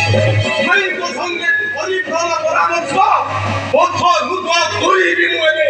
ভাইଙ୍କ সঙ্গে পরিপ্রাণ পরামর্শ পথ রূপ দুই বিমুয়ে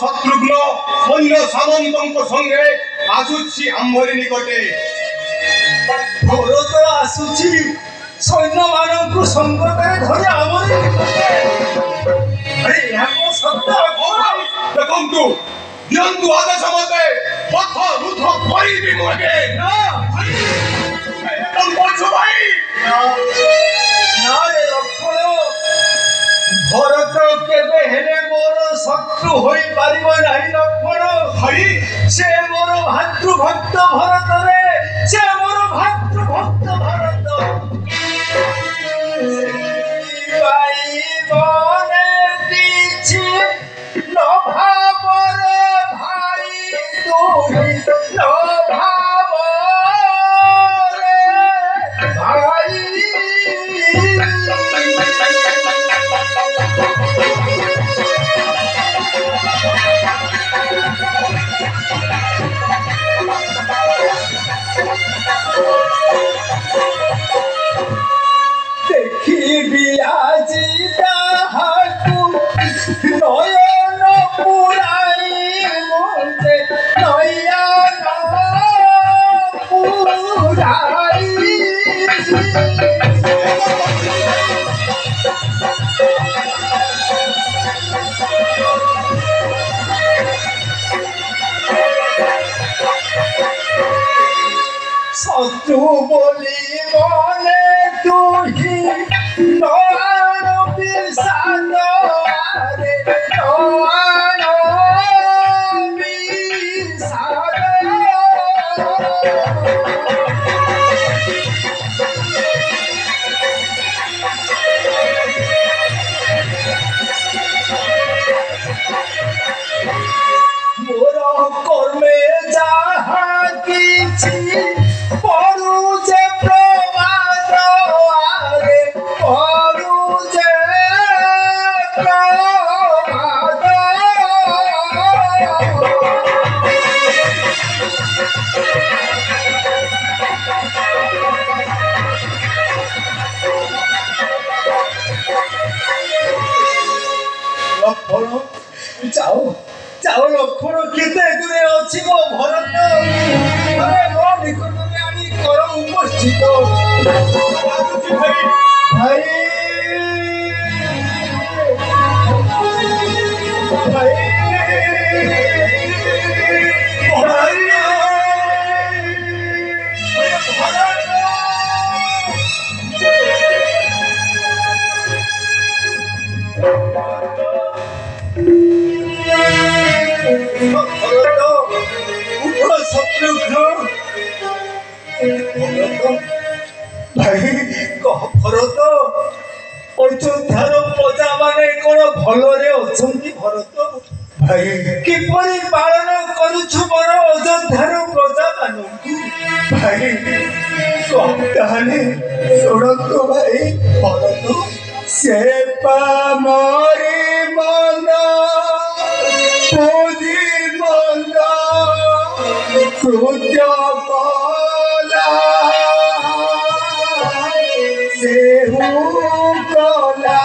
শত্রুঘ্ন সৈন্য সামন্তଙ୍କ সঙ্গে আসুছি আম্ভরি নিকটে ভরত আসুছি সৈন্যମାନଙ୍କୁ সংকটରେ ଧରି ଆମରି ନିକଟରେ ଆରେ ଏହାକୁ ସତ୍ୟ ଦେଖନ୍ତୁ ଦିଅନ୍ତୁ ଆଦେଶ ମତେ ପଥ ରୁଦ୍ଧ କରିବି ମୁଁ ଏବେ ପଛୁ ଭାଇ ନା ରେ ଲକ୍ଷ୍ମଣ ଭରତ କେବେ ହେଲେ ମୋର ଶତ୍ରୁ ହୋଇପାରିବ ନାହିଁ ଲକ୍ଷ୍ମଣ ଭାଇ ସେ ମୋର ଭାତୃଭକ୍ତ ଭରତରେ ସେ ମୋର ଭାତୃଭକ୍ତ ଭରତ ମନେ କିଛି ନ ଭାବରେ ଭାଇ ତୁହି ନ ଭାବରେ ଭାଇ ଦେଖିବି ଆଜି ତାହାକୁ ନୟନ ପୁରାଇ ମୁଣ୍ଡେ ନୟନ ପୁରାଇ শত্রু বলি মনে তুহি নয়ন বিষাদ রে নয়ন বিষাদ মোর কর্মে যাহা কিছু পড়ু যে প্রমাদ আরে পড়ু যে প্রমাদ লক্ষ্মণ যাও যাও লক্ষ্মণ কেতে দূরে ଅଛି ମୋ ଭରତ আরে ମୋ নিকটরে আনি কর উপস্থিত ভাই ভাই শত্রুঘ্ন ভাই কহ ভরত অযোধ্যার প্রজা মানে কোন ভলরে অଛନ୍ତି ভরত ভাই কিপরি পালন করুଛୁ ମୋର অযোধ্যার প্রজা ମାନଙ୍କୁ ভাই তাহলে ଶୁଣନ୍ତୁ ଭାଇ ଭରତ ସେ ପା ମରି ମନ ବୁଦ୍ଧି ମନ୍ଦ କୃତ୍ୟ କଲା ସେହୁ କଲା